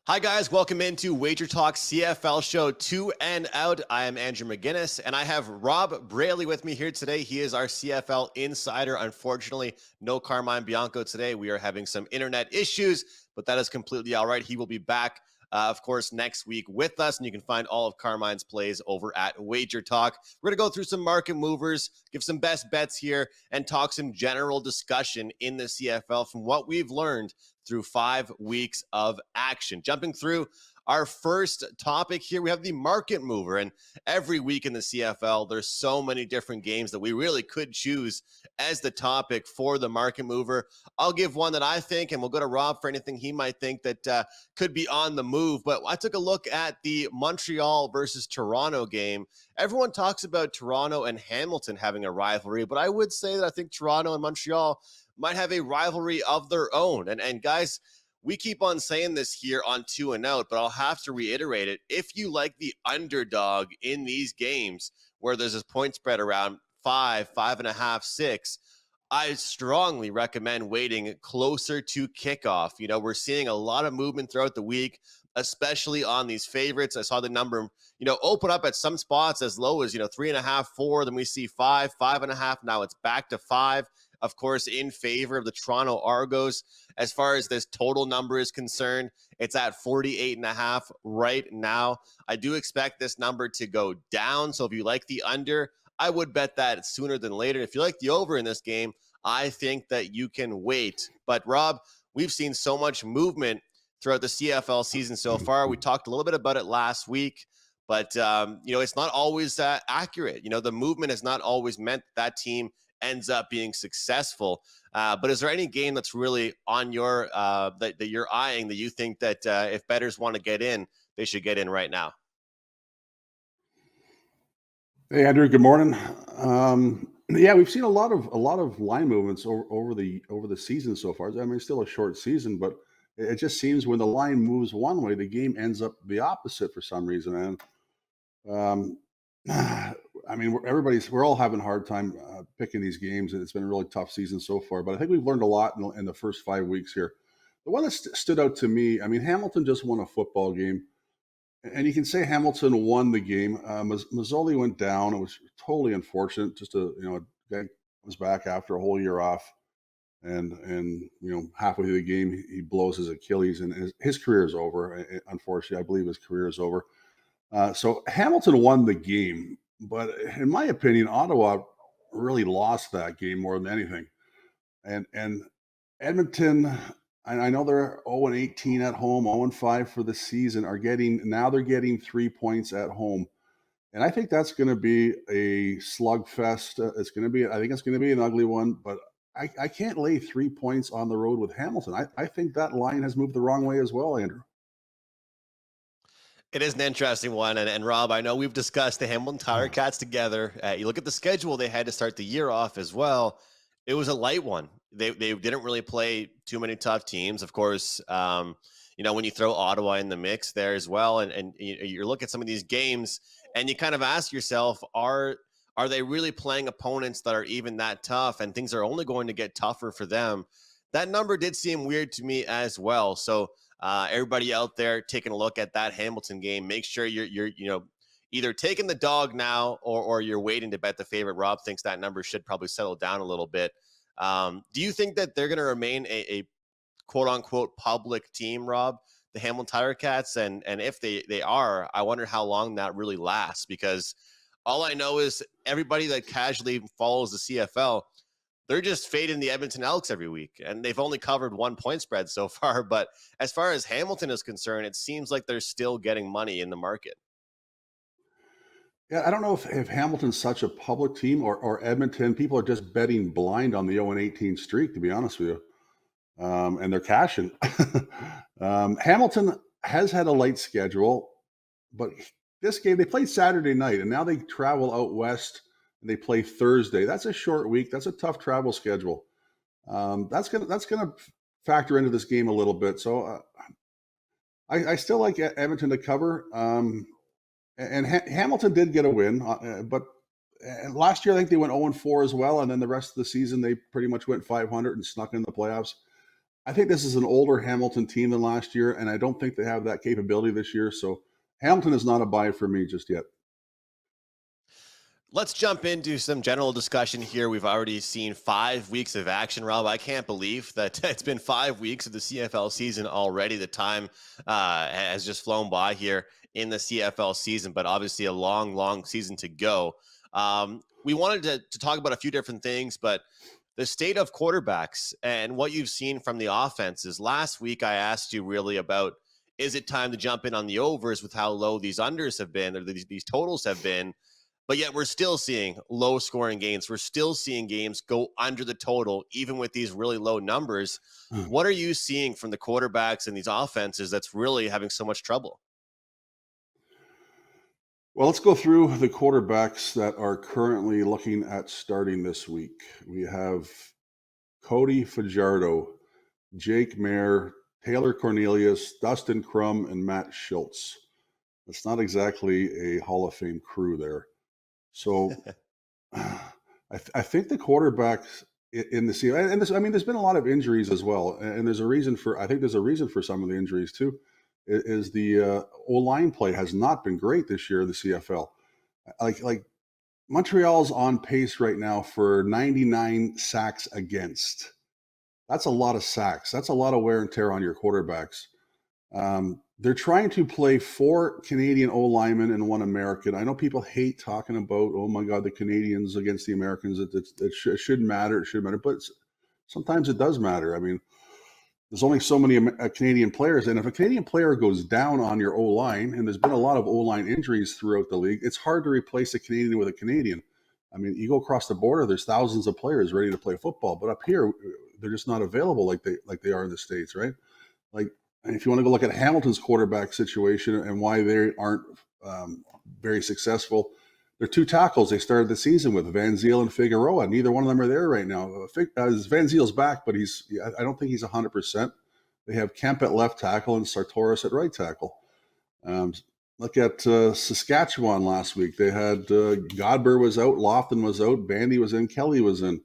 Hi, guys. Welcome into WagerTalk CFL Show 2 and Out. I am Andrew McInnis, and I have Rob Braley with me here today. He is our CFL insider. Unfortunately, no Carmine Bianco today. We are having some internet issues, but that is completely all right. He will be back, of course, next week with us, and you can find all of Carmine's plays over at WagerTalk. We're going to go through some market movers, give some best bets here, and talk some general discussion in the CFL from what we've learned through 5 weeks of action. Jumping through our first topic here, we have the market mover. And every week in the CFL, there's so many different games that we really could choose as the topic for the market mover. I'll give one that I think, and we'll go to Rob for anything he might think that could be on the move. But I took a look at the Montreal versus Toronto game. Everyone talks about Toronto and Hamilton having a rivalry, but I would say that I think Toronto and Montreal might have a rivalry of their own. And guys, we keep on saying this here on 2 and Out, but I'll have to reiterate it. If you like the underdog in these games where there's this point spread around 5, 5.5, 6, I strongly recommend waiting closer to kickoff. You know, we're seeing a lot of movement throughout the week, especially on these favorites. I saw the number, open up at some spots as low as, 3.5, 4. Then we see 5, 5.5. Now it's back to 5. Of course, in favor of the Toronto Argos. As far as this total number is concerned, it's at 48.5 right now. I do expect this number to go down. So if you like the under, I would bet that sooner than later. If you like the over in this game, I think that you can wait. But Rob, we've seen so much movement throughout the CFL season so far. We talked a little bit about it last week, but it's not always accurate. The movement has not always meant that team ends up being successful. But is there any game that's really on your that you're eyeing that you think that if bettors want to get in, they should get in right now? Hey Andrew, good morning. Yeah, we've seen a lot of line movements over the season so far. I mean, it's still a short season, but it just seems when the line moves one way, the game ends up the opposite for some reason. And I mean, we're all having a hard time picking these games, and it's been a really tough season so far. But I think we've learned a lot in the first 5 weeks here. The one that stood out to me, I mean, Hamilton just won a football game, and you can say Hamilton won the game. Mazzoli went down. It was totally unfortunate. Just a guy was back after a whole year off, and halfway through the game he blows his Achilles, and his career is over. Unfortunately, I believe his career is over. So Hamilton won the game, but in my opinion, Ottawa really lost that game more than anything. And Edmonton, I know they're 0-18 at home, 0-5 for the season. They're getting 3 points at home, and I think that's going to be a slugfest. I think it's going to be an ugly one, but I can't lay 3 points on the road with Hamilton. I think that line has moved the wrong way as well, Andrew. It is an interesting one. And Rob, I know we've discussed the Hamilton Tiger Cats together. You look at the schedule they had to start the year off as well. It was a light one. They didn't really play too many tough teams. Of course, when you throw Ottawa in the mix there as well, and you look at some of these games and you kind of ask yourself, are they really playing opponents that are even that tough, and things are only going to get tougher for them? That number did seem weird to me as well. So everybody out there taking a look at that Hamilton game, make sure you're either taking the dog now or you're waiting to bet the favorite. Rob thinks that number should probably settle down a little bit. Do you think that they're going to remain a quote unquote public team, Rob, the Hamilton Tiger Cats? And if they are, I wonder how long that really lasts, because all I know is everybody that casually follows the CFL, they're just fading the Edmonton Elks every week, and they've only covered 1 point spread so far. But as far as Hamilton is concerned, it seems like they're still getting money in the market. Yeah, I don't know if Hamilton's such a public team or Edmonton. People are just betting blind on the 0-18 streak, to be honest with you. And they're cashing. Hamilton has had a light schedule, but this game, they played Saturday night, and now they travel out west, and they play Thursday. That's a short week. That's a tough travel schedule. That's gonna factor into this game a little bit. So I still like Edmonton to cover. And Hamilton did get a win, but last year I think they went 0-4 as well, and then the rest of the season they pretty much went 500 and snuck in the playoffs. I think this is an older Hamilton team than last year, and I don't think they have that capability this year. So Hamilton is not a buy for me just yet. Let's jump into some general discussion here. We've already seen 5 weeks of action, Rob. I can't believe that it's been 5 weeks of the CFL season already. The time has just flown by here in the CFL season, but obviously a long, long season to go. We wanted to talk about a few different things, but the state of quarterbacks and what you've seen from the offenses. Last week, I asked you really about, is it time to jump in on the overs with how low these unders have been, or these totals have been? But yet we're still seeing low scoring games. We're still seeing games go under the total, even with these really low numbers. What are you seeing from the quarterbacks and these offenses that's really having so much trouble? Well, let's go through the quarterbacks that are currently looking at starting this week. We have Cody Fajardo, Jake Mayer, Taylor Cornelius, Dustin Crum, and Matt Schultz. It's not exactly a Hall of Fame crew there. So I think the quarterbacks in the CFL, and this, I mean, there's been a lot of injuries as well, and there's a reason for. I think there's a reason for some of the injuries too. Is the O-line play has not been great this year in the CFL. Like Montreal's on pace right now for 99 sacks against. That's a lot of sacks. That's a lot of wear and tear on your quarterbacks. They're trying to play 4 Canadian O linemen and 1 American. I know people hate talking about, oh my God, the Canadians against the Americans. It shouldn't matter. It should matter, but sometimes it does matter. I mean, there's only so many Canadian players, and if a Canadian player goes down on your O line, and there's been a lot of O line injuries throughout the league, it's hard to replace a Canadian with a Canadian. I mean, you go across the border, there's thousands of players ready to play football, but up here, they're just not available like they are in the States, right? Like, and if you want to go look at Hamilton's quarterback situation and why they aren't very successful, they're 2 tackles they started the season with, Van Ziel and Figueroa. Neither one of them are there right now. Van Ziel's back, but I don't think he's 100%. They have Kemp at left tackle and Sartoris at right tackle. Look at Saskatchewan last week. They had Godber was out, Lofton was out, Bandy was in, Kelly was in.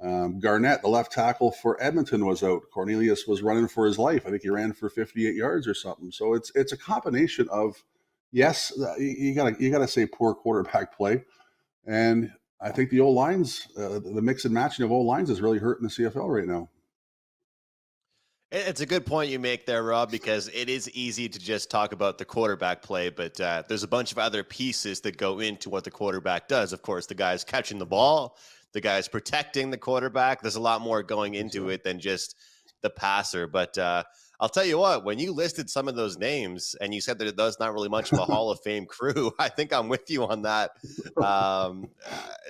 Garnett, the left tackle for Edmonton, was out. Cornelius was running for his life. I think he ran for 58 yards or something. So it's a combination of, yes, you gotta say poor quarterback play, and I think the O lines, the mix and matching of O lines is really hurting the CFL right now. It's a good point you make there, Rob, because it is easy to just talk about the quarterback play, but there's a bunch of other pieces that go into what the quarterback does. Of course, the guy's catching the ball, the guy's protecting the quarterback. There's a lot more going into it than just the passer. But I'll tell you what, when you listed some of those names and you said that there's not really much of a Hall of Fame crew, I think I'm with you on that.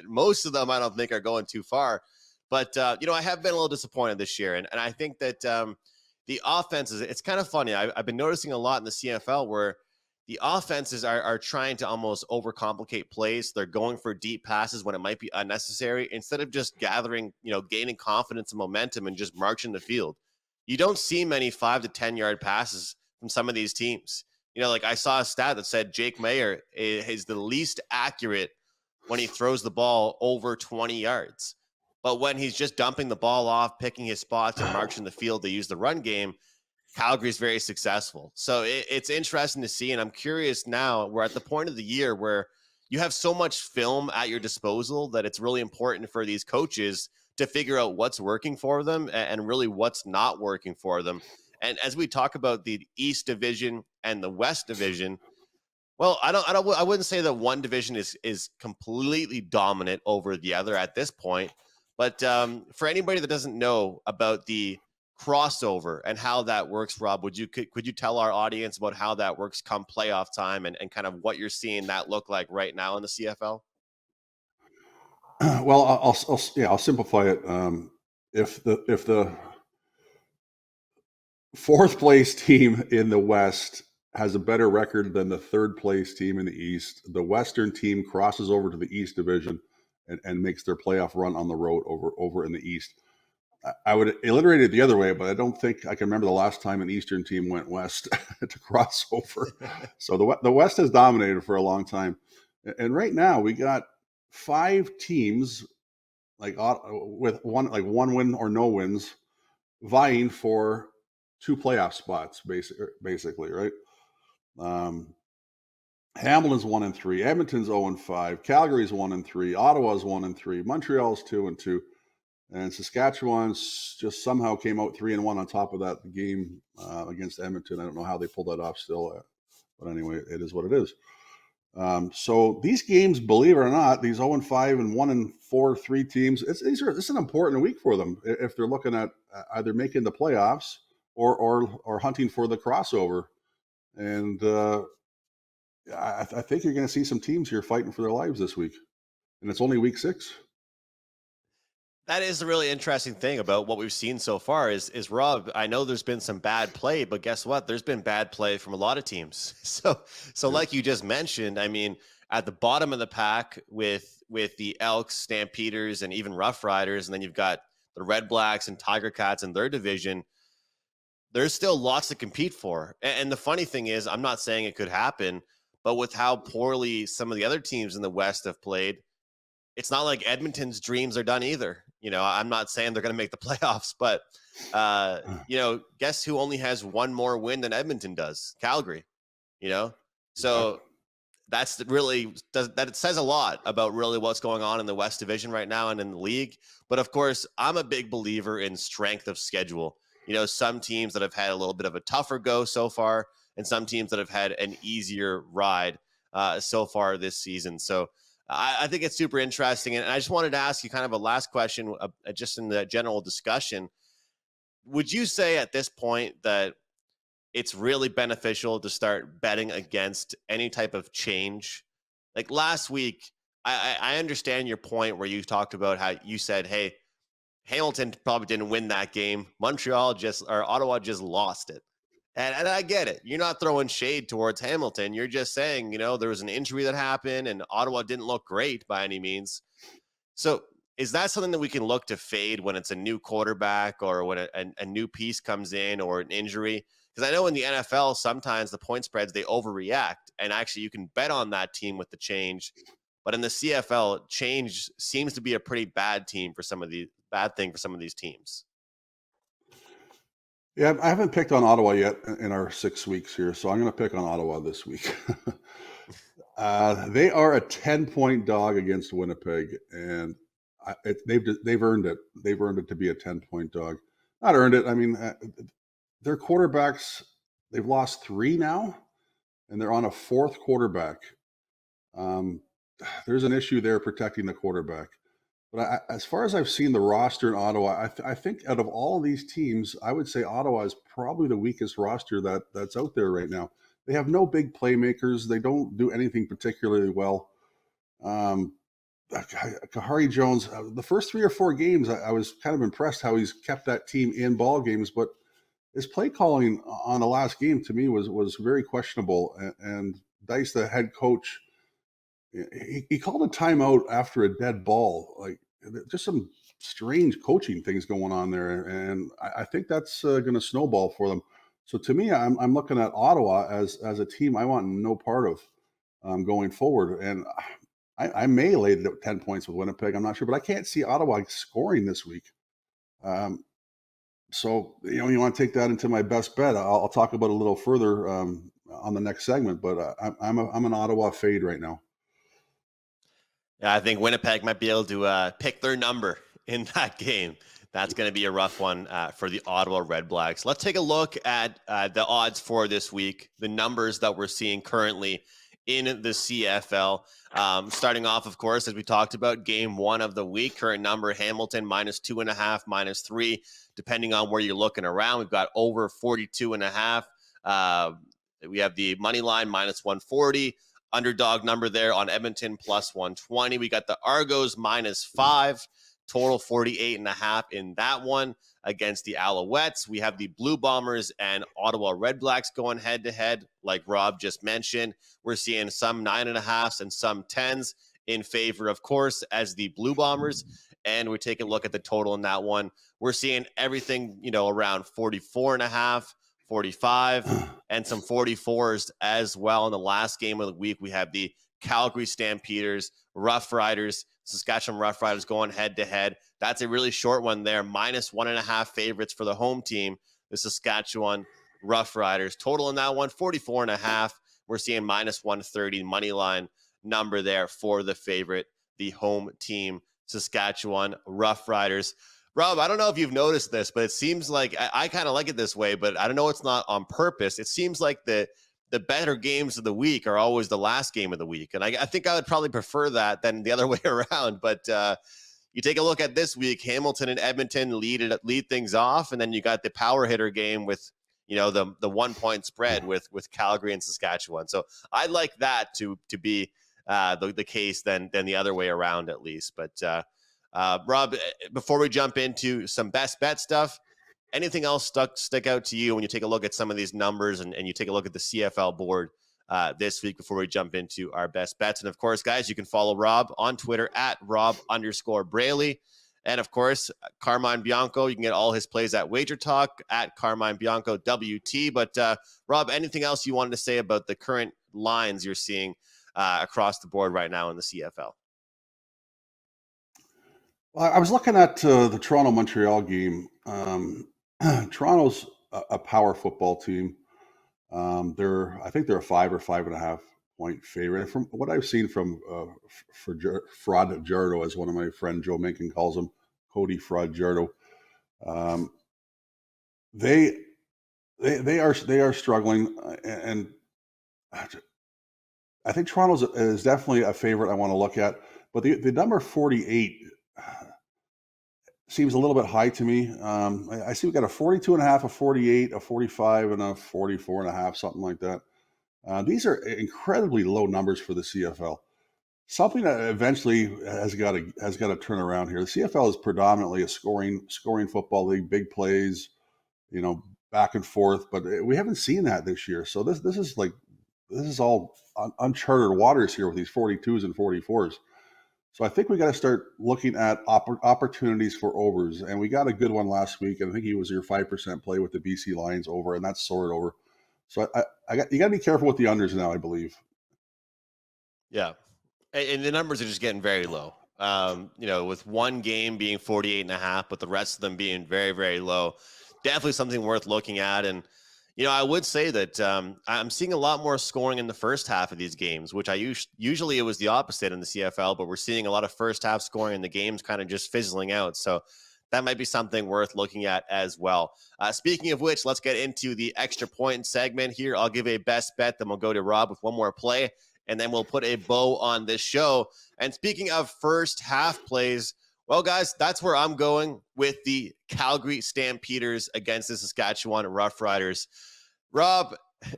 Most of them I don't think are going too far. But, I have been a little disappointed this year. And I think that the offenses, it's kind of funny. I've been noticing a lot in the CFL where the offenses are trying to almost overcomplicate plays. They're going for deep passes when it might be unnecessary instead of just gaining confidence and momentum and just marching the field. You don't see many 5 to 10 yard passes from some of these teams. Like I saw a stat that said Jake Mayer is the least accurate when he throws the ball over 20 yards. But when he's just dumping the ball off, picking his spots and marching the field to use the run game, Calgary is very successful. So it's interesting to see. And I'm curious now, we're at the point of the year where you have so much film at your disposal that it's really important for these coaches to figure out what's working for them and really what's not working for them. And as we talk about the East Division and the West Division, well, I wouldn't say that one division is completely dominant over the other at this point. But for anybody that doesn't know about the crossover and how that works, Rob, could you tell our audience about how that works come playoff time and kind of what you're seeing that look like right now in the CFL? Well, I'll simplify it. If the 4th place team in the West has a better record than the 3rd place team in the East, the Western team crosses over to the East Division and makes their playoff run on the road over in the East. I would alliterate it the other way, but I don't think I can remember the last time an Eastern team went West to cross over. So the West has dominated for a long time. And right now we got 5 teams with one win or no wins vying for 2 playoff spots, basically, right? Um, Hamilton's 1-3, Edmonton's 0-5, Calgary's 1-3, Ottawa's 1-3, Montreal's 2-2, and Saskatchewan's just somehow came out 3-1 on top of that game against Edmonton. I don't know how they pulled that off still, but anyway, it is what it is. So these games, believe it or not, these 0-5 and 1-4, 3 teams, this is an important week for them if they're looking at either making the playoffs or hunting for the crossover. And I think you're going to see some teams here fighting for their lives this week, and it's only week 6. That is the really interesting thing about what we've seen so far is Rob, I know there's been some bad play, but guess what? There's been bad play from a lot of teams. So Yeah. like you just mentioned, I mean, at the bottom of the pack with the Elks, Stampeders, and even Roughriders, and then you've got the Red Blacks and Tiger Cats in their division, there's still lots to compete for. And the funny thing is, I'm not saying it could happen, but with how poorly some of the other teams in the West have played, it's not like Edmonton's dreams are done either. You know, I'm not saying they're going to make the playoffs, but, you know, guess who only has one more win than Edmonton does? Calgary, you know? So that's really, that says a lot about really what's going on in the West Division right now and in the league. But of course, I'm a big believer in strength of schedule. You know, some teams that have had a little bit of a tougher go so far, and some teams that have had an easier ride so far this season. So, I think it's super interesting. And I just wanted to ask you kind of a last question, just in the general discussion. Would you say at this point that it's really beneficial to start betting against any type of change? Like last week, I understand your point where you talked about how you said, hey, Hamilton probably didn't win that game. Ottawa just lost it. And I get it. You're not throwing shade towards Hamilton. You're just saying, you know, there was an injury that happened and Ottawa didn't look great by any means. So is that something that we can look to fade when it's a new quarterback or when a new piece comes in or an injury? Because I know in the NFL, sometimes the point spreads, they overreact. And actually, you can bet on that team with the change. But in the CFL, change seems to be a pretty bad thing for some of these teams. Yeah, I haven't picked on Ottawa yet in our 6 weeks here, so I'm going to pick on Ottawa this week. They are a 10-point dog against Winnipeg, and they've earned it. They've earned it to be a 10-point dog. Not earned it. I mean, their quarterbacks, they've lost 3 now, and they're on a 4th quarterback. There's an issue there protecting the quarterback. But as far as I've seen the roster in Ottawa, I think out of all of these teams, I would say Ottawa is probably the weakest roster that's out there right now. They have no big playmakers. They don't do anything particularly well. Kahari Jones, the first 3 or 4 games, I was kind of impressed how he's kept that team in ball games, but his play calling on the last game to me was very questionable. And Dice, the head coach, he called a timeout after a dead ball. Like, just some strange coaching things going on there, and I think that's going to snowball for them. So to me, I'm looking at Ottawa as a team I want no part of going forward, and I may lay it at 10 points with Winnipeg. I'm not sure, but I can't see Ottawa scoring this week. So you want to take that into my best bet. I'll talk about it a little further on the next segment, but I'm an Ottawa fade right now. Yeah, I think Winnipeg might be able to pick their number in that game. That's going to be a rough one for the Ottawa Red Blacks. Let's take a look at the odds for this week, the numbers that we're seeing currently in the CFL. Starting off, of course, as we talked about, game 1 of the week, current number Hamilton -2.5, -3, depending on where you're looking around. We've got over 42.5. We have the money line -140. Underdog number there on Edmonton +120. We got the Argos -5, total 48.5 in that one against the Alouettes. We have the Blue Bombers and Ottawa Red Blacks going head to head. Like Rob just mentioned, we're seeing some 9.5s and some 10s in favor, of course, as the Blue Bombers. And we're taking a look at the total in that one. We're seeing everything, around 44.5. 45 and some 44s as well. In the last game of the week, we have the Calgary Stampeders, Roughriders, Saskatchewan Roughriders going head-to-head. That's a really short one there. -1.5 favorites for the home team, the Saskatchewan Roughriders. Total in that one, 44.5. We're seeing -130 money line number there for the favorite, the home team, Saskatchewan Roughriders. Rob, I don't know if you've noticed this, but it seems like I kind of like it this way, but I don't know, it's not on purpose. It seems like the better games of the week are always the last game of the week. And I think I would probably prefer that than the other way around. But you take a look at this week, Hamilton and Edmonton lead things off. And then you got the power hitter game with, the 1 point spread with Calgary and Saskatchewan. So I'd like that to be the case than the other way around, at least. But Rob, before we jump into some best bet stuff, anything else stick out to you when you take a look at some of these numbers and you take a look at the CFL board this week before we jump into our best bets? And of course, guys, you can follow Rob on Twitter at Rob_Braley. And of course, Carmine Bianco, you can get all his plays at WagerTalk at Carmine Bianco WT. But Rob, anything else you wanted to say about the current lines you're seeing across the board right now in the CFL? Well, I was looking at the Toronto-Montreal game. Toronto's a power football team. I think they're a 5 or 5.5 point favorite. And from what I've seen from Fraud Jardo, as one of my friend Joe Minkin calls him, Cody Fraud Jardo, they are struggling, and I think Toronto is definitely a favorite I want to look at. But the number 48 seems a little bit high to me. I see we got a 42.5, a 48, a 45, and a 44.5, something like that. These are incredibly low numbers for the CFL. Something that eventually has got to turn around here. The CFL is predominantly a scoring football league, big plays, back and forth. But we haven't seen that this year. So this is all uncharted waters here with these 42s and 44s. So I think we got to start looking at opportunities for overs, and we got a good one last week. And I think he was your 5% play with the BC Lions over, and that's soared over. So you got to be careful with the unders now, I believe. Yeah, and the numbers are just getting very low. With one game being 48.5, but the rest of them being very, very low. Definitely something worth looking at. And I would say that I'm seeing a lot more scoring in the first half of these games, which usually it was the opposite in the CFL, but we're seeing a lot of first half scoring and the games kind of just fizzling out. So that might be something worth looking at as well. Speaking of which, let's get into the extra point segment here. I'll give a best bet, then we'll go to Rob with one more play, and then we'll put a bow on this show. And speaking of first half plays, well, guys, that's where I'm going with the Calgary Stampeders against the Saskatchewan Roughriders. Rob,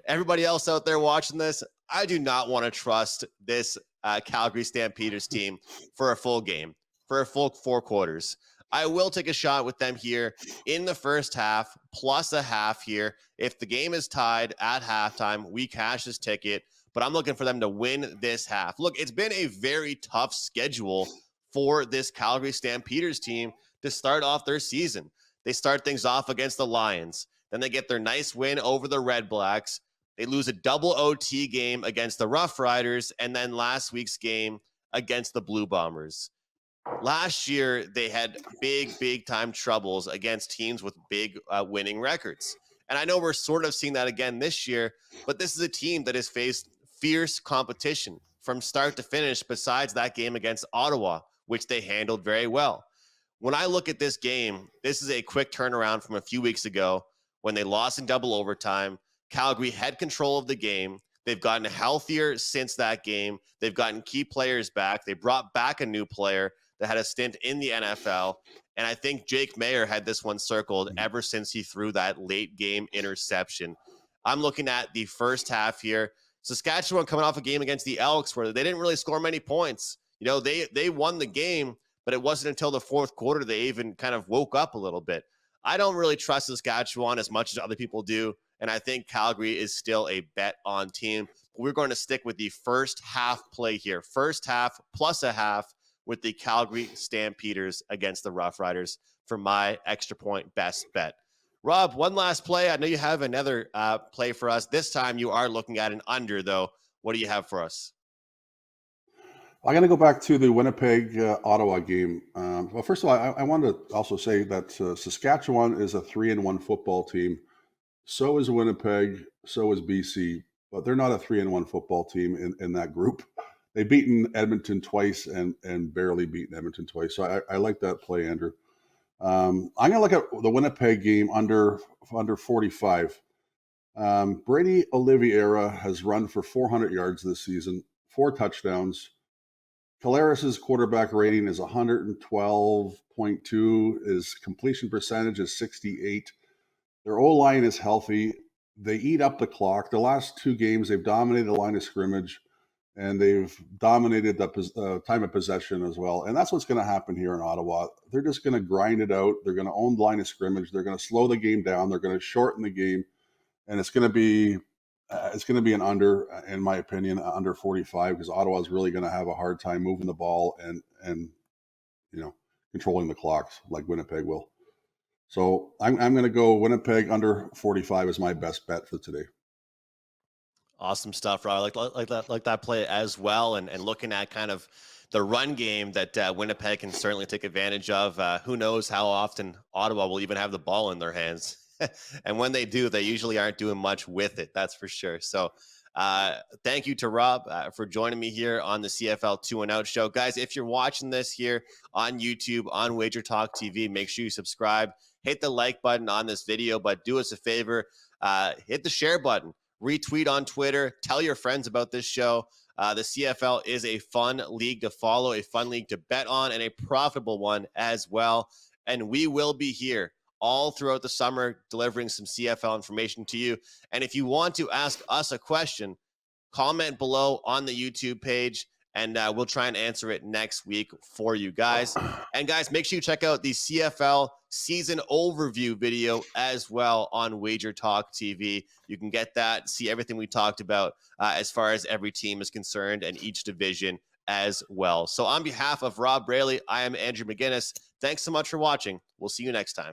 everybody else out there watching this, I do not want to trust this Calgary Stampeders team for a full game, for a full 4 quarters. I will take a shot with them here in the first half, plus a half here. If the game is tied at halftime, we cash this ticket, but I'm looking for them to win this half. Look, it's been a very tough schedule for this Calgary Stampeders team to start off their season. They start things off against the Lions. Then they get their nice win over the Red Blacks. They lose a double OT game against the Roughriders, and then last week's game against the Blue Bombers. Last year, they had big time troubles against teams with big winning records. And I know we're sort of seeing that again this year, but this is a team that has faced fierce competition from start to finish besides that game against Ottawa, which they handled very well. When I look at this game, this is a quick turnaround from a few weeks ago when they lost in double overtime. Calgary had control of the game. They've gotten healthier since that game. They've gotten key players back. They brought back a new player that had a stint in the NFL. And I think Jake Mayer had this one circled ever since he threw that late game interception. I'm looking at the first half here. Saskatchewan coming off a game against the Elks where they didn't really score many points. They won the game, but it wasn't until the fourth quarter they even kind of woke up a little bit. I don't really trust Saskatchewan as much as other people do, and I think Calgary is still a bet on team. We're going to stick with the first half play here. First half plus a half with the Calgary Stampeders against the Roughriders for my extra point best bet. Rob, one last play. I know you have another play for us. This time you are looking at an under, though. What do you have for us? I'm going to go back to the Winnipeg Ottawa game. Well, first of all, I want to also say that Saskatchewan is a 3-1 football team. So is Winnipeg. So is BC. But they're not a 3-1 football team in that group. They've beaten Edmonton twice and barely beaten Edmonton twice. So I like that play, Andrew. I'm going to look at the Winnipeg game under 45. Brady Oliveira has run for 400 yards this season, 4 touchdowns. Caleris's quarterback rating is 112.2. His completion percentage is 68. Their O-line is healthy. They eat up the clock. The last 2 games, they've dominated the line of scrimmage, and they've dominated the time of possession as well. And that's what's going to happen here in Ottawa. They're just going to grind it out. They're going to own the line of scrimmage. They're going to slow the game down. They're going to shorten the game, and it's going to be an under, in my opinion, under 45, because Ottawa is really going to have a hard time moving the ball and controlling the clocks like Winnipeg will. So I'm going to go Winnipeg under 45 is my best bet for today. Awesome stuff, Rob. Like that play as well. And looking at kind of the run game that Winnipeg can certainly take advantage of. Who knows how often Ottawa will even have the ball in their hands. And when they do, they usually aren't doing much with it. That's for sure. So thank you to Rob for joining me here on the CFL 2 and Out show. Guys, if you're watching this here on YouTube, on WagerTalk TV, make sure you subscribe. Hit the like button on this video, but do us a favor. Hit the share button. Retweet on Twitter. Tell your friends about this show. The CFL is a fun league to follow, a fun league to bet on, and a profitable one as well. And we will be here all throughout the summer delivering some CFL information to you. And if you want to ask us a question, comment below on the YouTube page, and we'll try and answer it next week for you guys. And guys, make sure you check out the CFL season overview video as well on WagerTalk TV. You can get that, see everything we talked about as far as every team is concerned and each division as well. So on behalf of Rob Braley, I am Andrew McInnis. Thanks so much for watching. We'll see you next time.